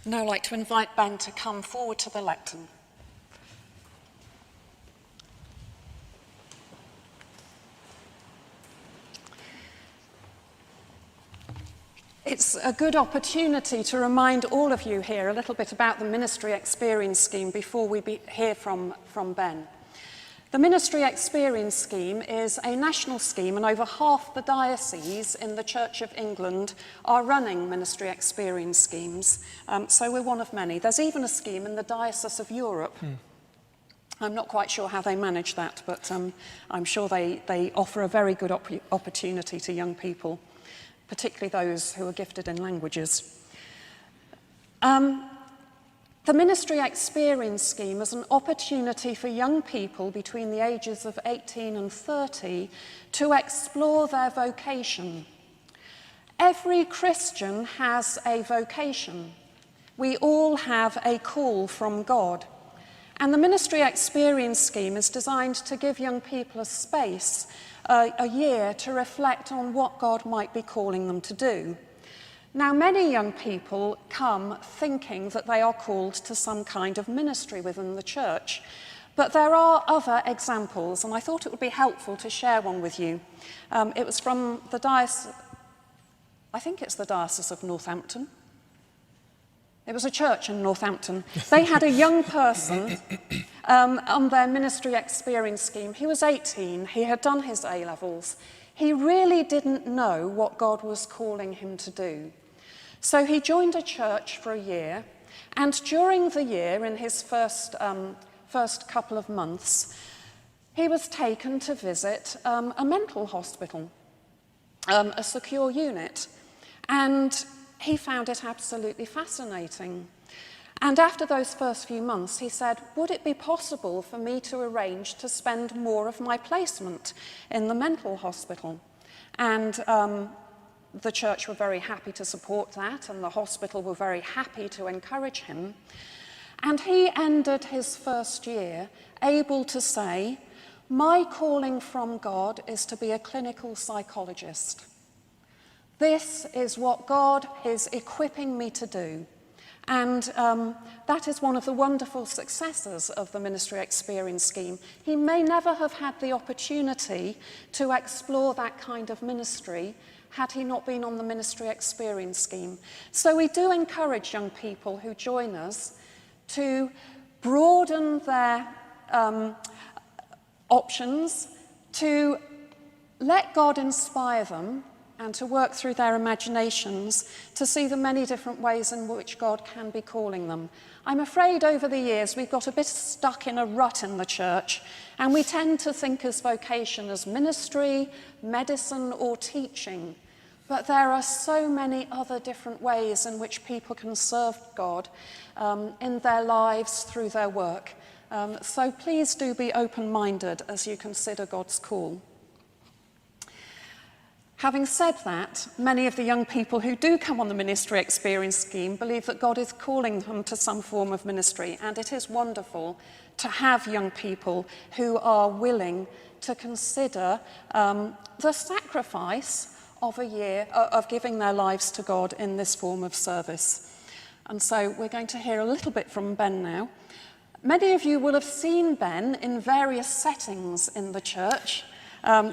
Now I'd like to invite Ben to come forward to the lectern. It's a good opportunity to remind all of you here a little bit about the Ministry Experience Scheme before we hear from Ben. The Ministry Experience Scheme is a national scheme, and over half the dioceses in the Church of England are running Ministry Experience schemes. So we're one of many. There's even a scheme in the Diocese of Europe. I'm not quite sure how they manage that, but I'm sure they offer a very good opportunity to young people, particularly those who are gifted in languages. The Ministry Experience Scheme is an opportunity for young people between the ages of 18 and 30 to explore their vocation. Every Christian has a vocation. We all have a call from God. And the Ministry Experience Scheme is designed to give young people a space, a year, to reflect on what God might be calling them to do. Now, many young people come thinking that they are called to some kind of ministry within the church, but there are other examples, and I thought it would be helpful to share one with you. It was from the Diocese, I think it's the Diocese of Northampton. It was a church in Northampton. They had a young person on their Ministry Experience Scheme. He was 18, he had done his A-levels. He really didn't know what God was calling him to do. So he joined a church for a year, and during the year, in his first couple of months, he was taken to visit a mental hospital, a secure unit, and he found it absolutely fascinating. And after those first few months, he said, would it be possible for me to arrange to spend more of my placement in the mental hospital? And the church were very happy to support that, and the hospital were very happy to encourage him. And he ended his first year able to say, my calling from God is to be a clinical psychologist. This is what God is equipping me to do. And that is one of the wonderful successes of the Ministry Experience Scheme. He may never have had the opportunity to explore that kind of ministry had he not been on the Ministry Experience Scheme. So we do encourage young people who join us to broaden their options, to let God inspire them, and to work through their imaginations to see the many different ways in which God can be calling them. I'm afraid over the years we've got a bit stuck in a rut in the church, and we tend to think as vocation as ministry, medicine, or teaching. But there are so many other different ways in which people can serve God in their lives through their work. So please do be open-minded as you consider God's call. Having said that, many of the young people who do come on the Ministry Experience Scheme believe that God is calling them to some form of ministry, and it is wonderful to have young people who are willing to consider the sacrifice of a year of giving their lives to God in this form of service. And so we're going to hear a little bit from Ben now. Many of you will have seen Ben in various settings in the church,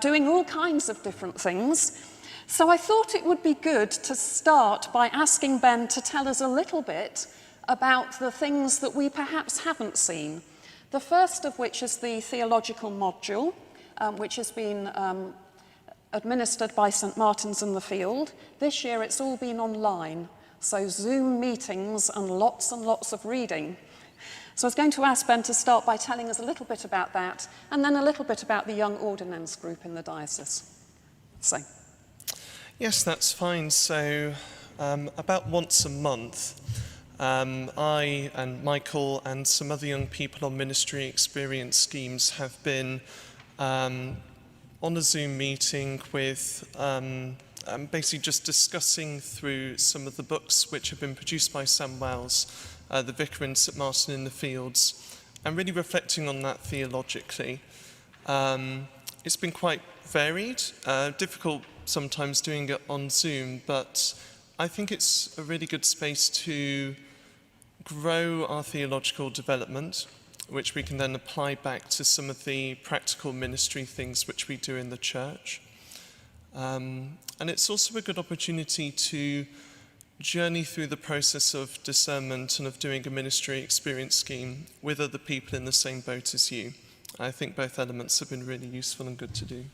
doing all kinds of different things. So I thought it would be good to start by asking Ben to tell us a little bit about the things that we perhaps haven't seen. The first of which is the theological module, which has been administered by St. Martin's in the Field. This year it's all been online, so Zoom meetings and lots of reading. So I was going to ask Ben to start by telling us a little bit about that, and then a little bit about the young ordinance group in the diocese. So. Yes, that's fine. So about once a month, I and Michael and some other young people on Ministry Experience Schemes have been on a Zoom meeting with basically just discussing through some of the books which have been produced by Sam Wells, the vicar in St. Martin in the Fields, and really reflecting on that theologically. It's been quite varied, difficult sometimes doing it on Zoom, but I think it's a really good space to grow our theological development, which we can then apply back to some of the practical ministry things which we do in the church. And it's also a good opportunity to journey through the process of discernment and of doing a ministry experience scheme with other people in the same boat as you. I think both elements have been really useful and good to do.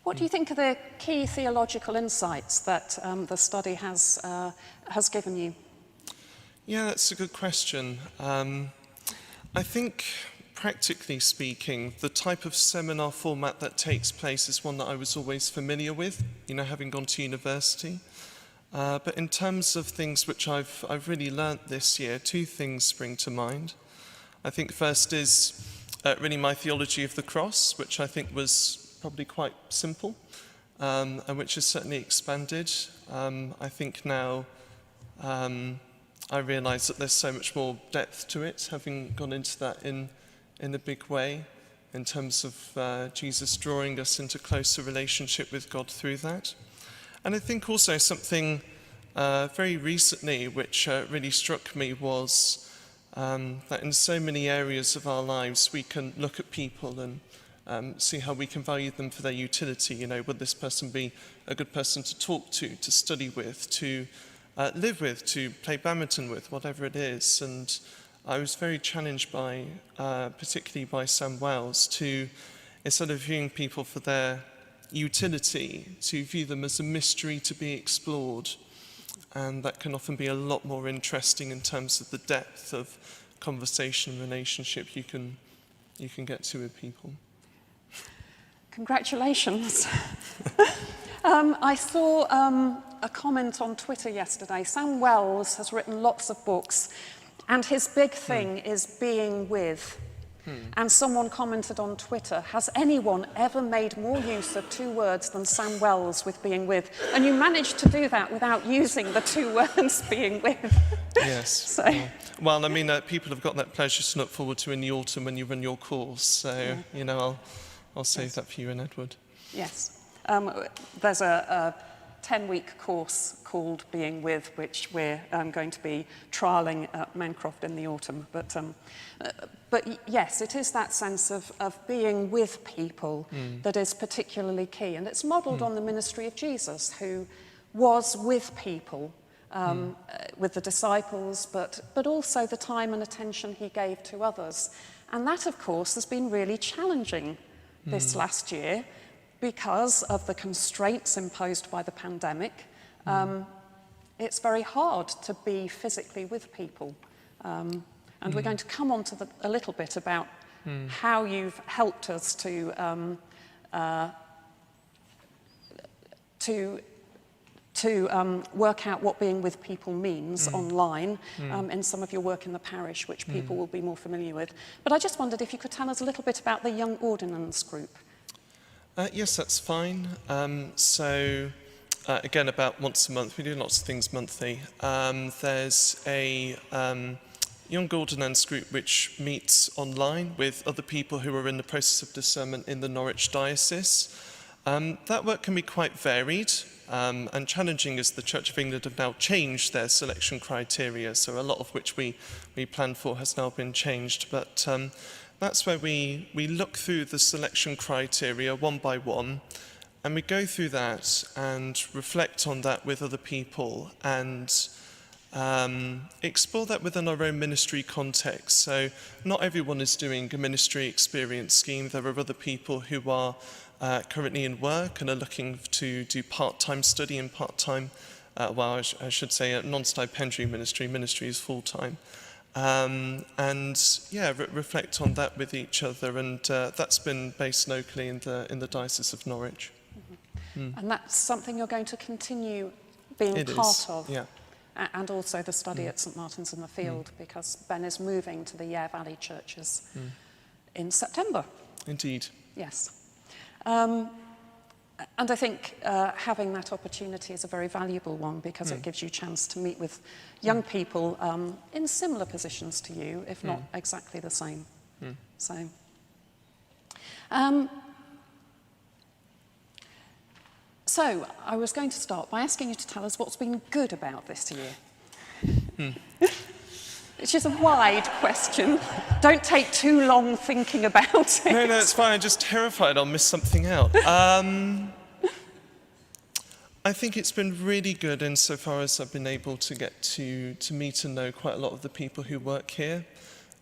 What do you think are the key theological insights that the study has given you? Yeah, that's a good question. I think, practically speaking, the type of seminar format that takes place is one that I was always familiar with, having gone to university. But in terms of things which I've really learnt this year, two things spring to mind. I think first is really my theology of the cross, which I think was probably quite simple, and which has certainly expanded. I think now I realise that there's so much more depth to it, having gone into that in a big way, in terms of Jesus drawing us into closer relationship with God through that. And I think also something very recently which really struck me was that in so many areas of our lives we can look at people and see how we can value them for their utility. Would this person be a good person to talk to study with, to live with, to play badminton with, whatever it is. And I was very challenged by, particularly by Sam Wells, to, instead of viewing people for their utility, to view them as a mystery to be explored. And that can often be a lot more interesting in terms of the depth of conversation and relationship you can get to with people. Congratulations. I saw a comment on Twitter yesterday. Sam Wells has written lots of books, and his big thing is being with. And someone commented on Twitter, has anyone ever made more use of two words than Sam Wells with being with? And you managed to do that without using the two words being with. Yes. So. Well, I mean, people have got that pleasure to look forward to in the autumn when you run your course. So, I'll save that for you and Edward. Yes. There's a 10-week course called Being With, which we're going to be trialling at Mancroft in the autumn. But yes, it is that sense of being with people that is particularly key. And it's modelled on the ministry of Jesus, who was with people, with the disciples, but also the time and attention he gave to others. And that, of course, has been really challenging this last year, because of the constraints imposed by the pandemic. It's very hard to be physically with people. And we're going to come on to a little bit about how you've helped us to work out what being with people means online in some of your work in the parish, which people will be more familiar with. But I just wondered if you could tell us a little bit about the Young Ordinance group. Yes, that's fine. Again, about once a month, we do lots of things monthly. There's a Young Ordinance group which meets online with other people who are in the process of discernment in the Norwich diocese. That work can be quite varied and challenging, as the Church of England have now changed their selection criteria, so a lot of which we planned for has now been changed. But that's where we look through the selection criteria one by one, and we go through that and reflect on that with other people and explore that within our own ministry context. So not everyone is doing a ministry experience scheme. There are other people who are currently in work and are looking to do part-time study and part-time, I should say a non-stipendiary ministry. Ministry is full-time. Reflect on that with each other, and that's been based locally in the Diocese of Norwich. And that's something you're going to continue being part of. Yeah. And also the study at St Martin's in the Field, because Ben is moving to the Yare Valley churches in September. Indeed. Yes. And I think having that opportunity is a very valuable one, because it gives you a chance to meet with young people in similar positions to you, if not exactly the same. So I was going to start by asking you to tell us what's been good about this year. which is a wide question. Don't take too long thinking about it. No, it's fine. I'm just terrified I'll miss something out. I think it's been really good insofar as I've been able to get to meet and know quite a lot of the people who work here.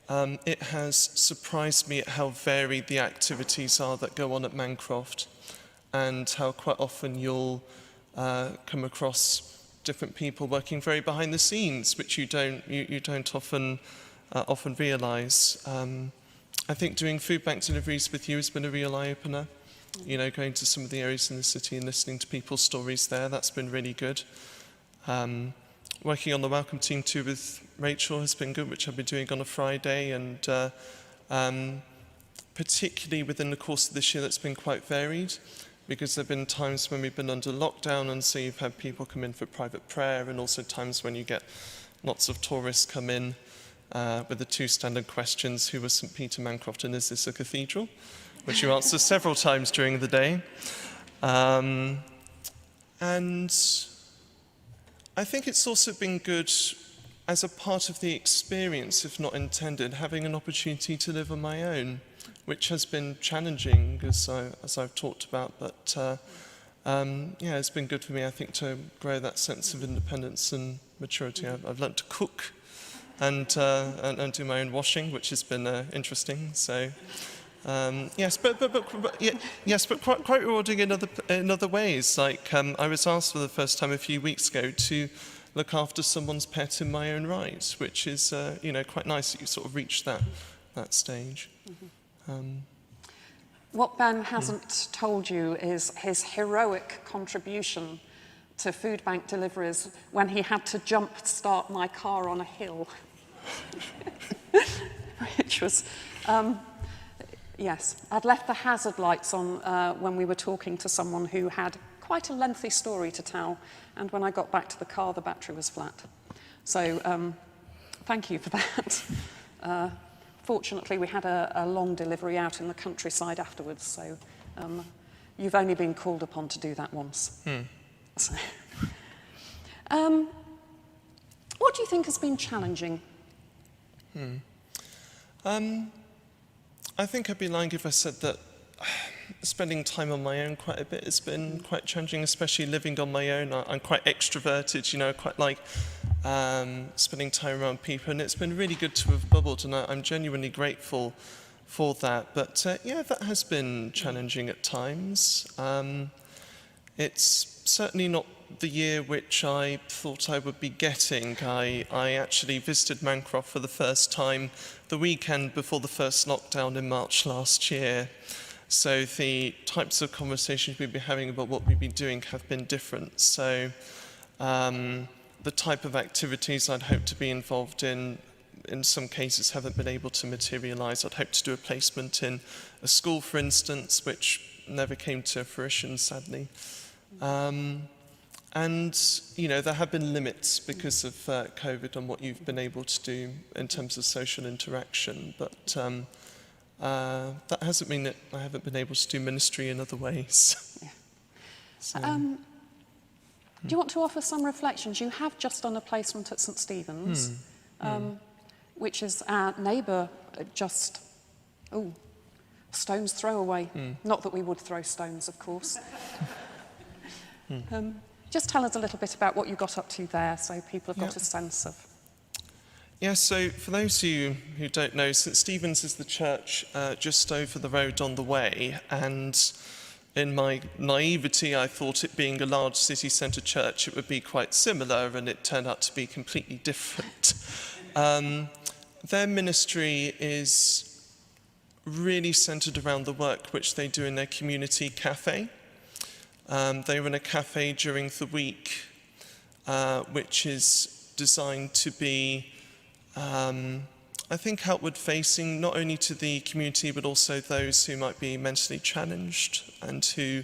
It has surprised me at how varied the activities are that go on at Mancroft, and how quite often you'll come across different people working very behind the scenes, which you don't often realise. I think doing food bank deliveries with you has been a real eye-opener. You know, going to some of the areas in the city and listening to people's stories there, that's been really good. Working on the welcome team too with Rachel has been good, which I've been doing on a Friday, and particularly within the course of this year that's been quite varied, because there have been times when we've been under lockdown, and so you've had people come in for private prayer, and also times when you get lots of tourists come in with the two standard questions: who was St. Peter Mancroft, and is this a cathedral? Which you answer several times during the day. And I think it's also been good as a part of the experience, if not intended, having an opportunity to live on my own, which has been challenging, as I've talked about, but yeah, it's been good for me, I think, to grow that sense of independence and maturity. I've learned to cook and do my own washing, which has been interesting. So. Yes, but quite rewarding in other ways. Like I was asked for the first time a few weeks ago to look after someone's pet in my own right, which is quite nice that you sort of reach that stage. Mm-hmm. What Ben hasn't told you is his heroic contribution to food bank deliveries when he had to jump start my car on a hill, which was. Yes, I'd left the hazard lights on when we were talking to someone who had quite a lengthy story to tell, and when I got back to the car, the battery was flat. So thank you for that. Fortunately, we had a long delivery out in the countryside afterwards, so you've only been called upon to do that once. So, what do you think has been challenging? I think I'd be lying if I said that spending time on my own quite a bit has been quite challenging, especially living on my own. I'm quite extroverted, I quite like spending time around people, and it's been really good to have bubbled, and I'm genuinely grateful for that. But yeah, that has been challenging at times. It's certainly not the year which I thought I would be getting. I actually visited Mancroft for the first time the weekend before the first lockdown in March last year. So the types of conversations we've been having about what we've been doing have been different. So the type of activities I'd hoped to be involved in some cases haven't been able to materialise. I'd hoped to do a placement in a school, for instance, which never came to fruition, sadly. And, there have been limits because of COVID on what you've been able to do in terms of social interaction. But that hasn't mean that I haven't been able to do ministry in other ways. Yeah. So, do you want to offer some reflections? You have just done a placement at St. Stephen's, which is our neighbour just, stone's throw away. Not that we would throw stones, of course. Just tell us a little bit about what you got up to there, so people have got a sense of. Yeah, so for those of you who don't know, St. Stephen's is the church just over the road on the way, and in my naivety I thought it being a large city centre church it would be quite similar, and it turned out to be completely different. Their ministry is really centred around the work which they do in their community cafe. They run a cafe during the week, which is designed to be, I think, outward-facing, not only to the community, but also those who might be mentally challenged and who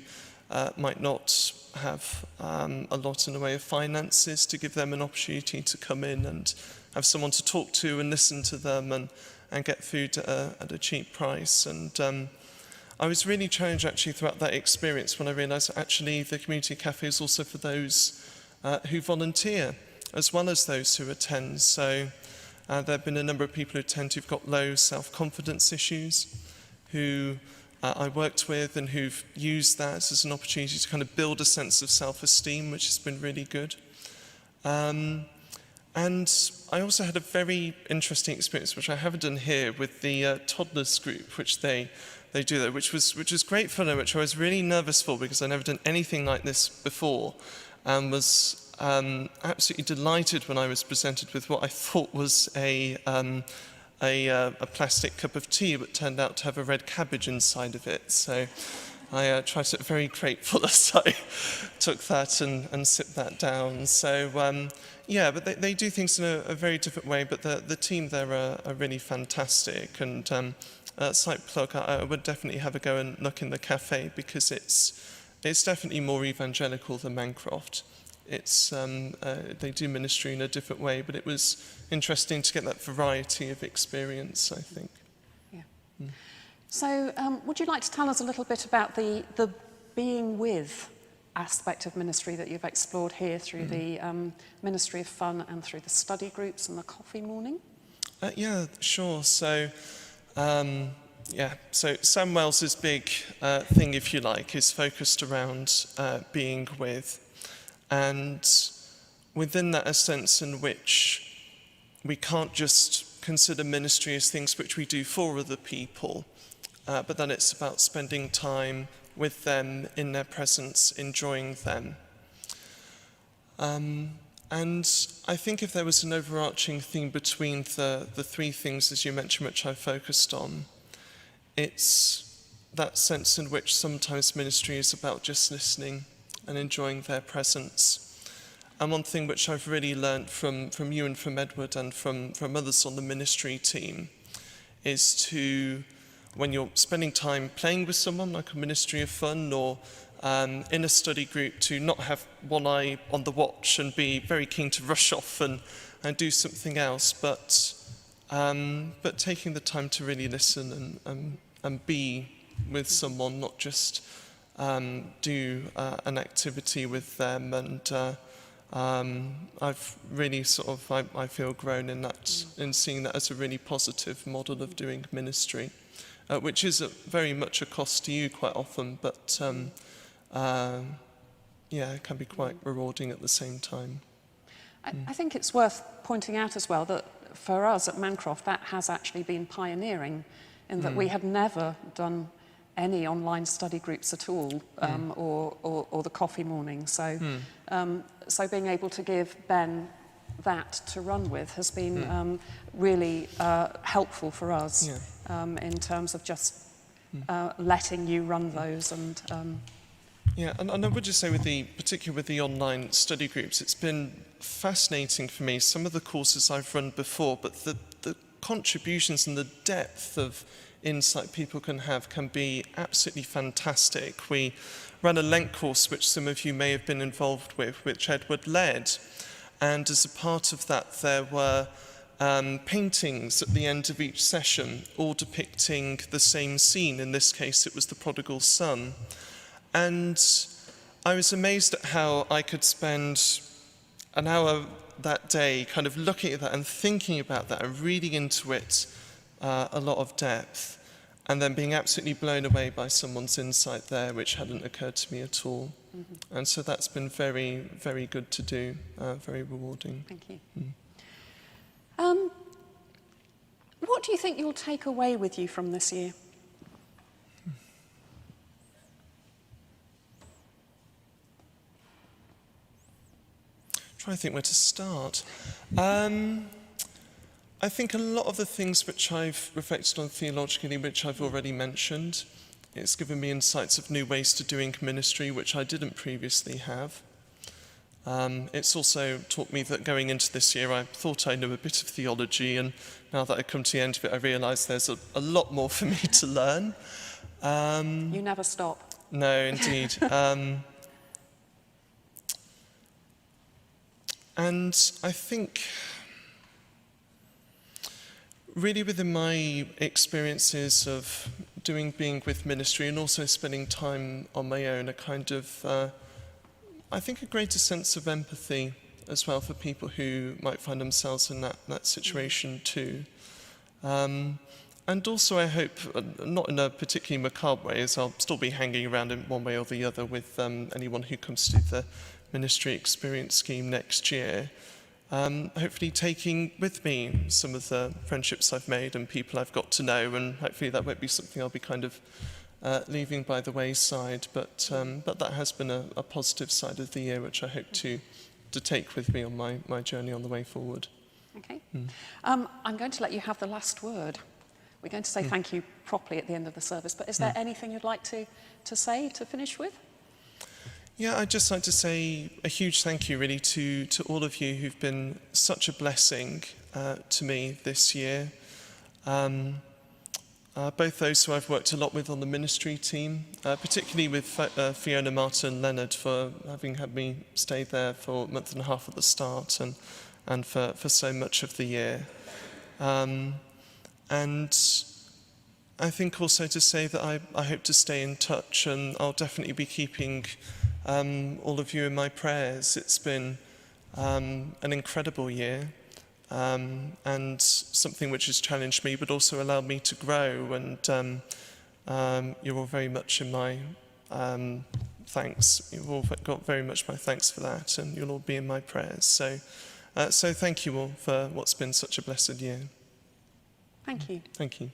might not have a lot in the way of finances, to give them an opportunity to come in and have someone to talk to and listen to them and get food at a cheap price. And I was really challenged actually throughout that experience when I realised that actually the community cafe is also for those who volunteer as well as those who attend. So There have been a number of people who've got low self-confidence issues, who I worked with and who've used that as an opportunity to kind of build a sense of self-esteem, which has been really good. And I also had a very interesting experience, which I haven't done here, with the toddlers group, which they do there, which was great fun, and which I was really nervous for because I'd never done anything like this before, and was absolutely delighted when I was presented with what I thought was a plastic cup of tea, but turned out to have a red cabbage inside of it. So I tried to be very grateful as I took that and sipped that down. So yeah, but they do things in a very different way, but the team there are really fantastic. And slight plug, I would definitely have a go and look in the cafe, because it's definitely more evangelical than Mancroft. They do ministry in a different way, but it was interesting to get that variety of experience, I think. Yeah. So would you like to tell us a little bit about the being with aspect of ministry that you've explored here through the Ministry of Fun and through the study groups and the coffee morning? Yeah, sure. So so Sam Wells's big thing, if you like, is focused around being with. And within that, a sense in which we can't just consider ministry as things which we do for other people, but that it's about spending time with them, in their presence, enjoying them. And I think if there was an overarching theme between the three things, as you mentioned, which I focused on, it's that sense in which sometimes ministry is about just listening and enjoying their presence. And one thing which I've really learned from you and from Edward and from others on the ministry team is to, when you're spending time playing with someone, like a Ministry of Fun or in a study group, to not have one eye on the watch and be very keen to rush off and do something else, but taking the time to really listen and be with someone, not just do an activity with them. And I've really I feel grown in that, in seeing that as a really positive model of doing ministry, which is very much a cost to you quite often, but it can be quite rewarding at the same time. I think it's worth pointing out as well that for us at Mancroft, that has actually been pioneering, in that we had never done any online study groups at all, or the coffee morning. So, so being able to give Ben that to run with has been really helpful for us, in terms of just letting you run those. And and I would just say, particularly with the online study groups, it's been fascinating for me, some of the courses I've run before, but the contributions and the depth of insight people can have can be absolutely fantastic. We ran a Lent course, which some of you may have been involved with, which Edward led. And as a part of that, there were paintings at the end of each session, all depicting the same scene. In this case, it was the prodigal son. And I was amazed at how I could spend an hour that day kind of looking at that and thinking about that and reading into it a lot of depth, and then being absolutely blown away by someone's insight there, which hadn't occurred to me at all. And so that's been very, very good to do, very rewarding. Thank you. What do you think you'll take away with you from this year? Trying to think where to start. I think a lot of the things which I've reflected on theologically, which I've already mentioned, it's given me insights of new ways to doing ministry, which I didn't previously have. It's also taught me that going into this year, I thought I knew a bit of theology, and now that I've come to the end of it, I realise there's a lot more for me to learn. You never stop. No, indeed. And I think, really within my experiences of being with ministry and also spending time on my own, a kind of, I think a greater sense of empathy as well for people who might find themselves in that situation too. And also I hope, not in a particularly macabre way, as I'll still be hanging around in one way or the other with anyone who comes to the ministry experience scheme next year. Hopefully taking with me some of the friendships I've made and people I've got to know, and hopefully that won't be something I'll be kind of leaving by the wayside, but that has been a positive side of the year which I hope to take with me on my journey on the way forward. Okay. I'm going to let you have the last word. We're going to say thank you properly at the end of the service, but is there anything you'd like to say to finish with? Yeah, I'd just like to say a huge thank you really to all of you who've been such a blessing to me this year. Both those who I've worked a lot with on the ministry team, particularly with Fiona, Martin, Leonard for having had me stay there for a month and a half at the start and for so much of the year. And I think also to say that I hope to stay in touch, and I'll definitely be keeping all of you in my prayers. It's been an incredible year. And something which has challenged me but also allowed me to grow, and you're all very much in my thanks. You've all got very much my thanks for that, and you'll all be in my prayers. So thank you all for what's been such a blessed year. Thank you. Thank you.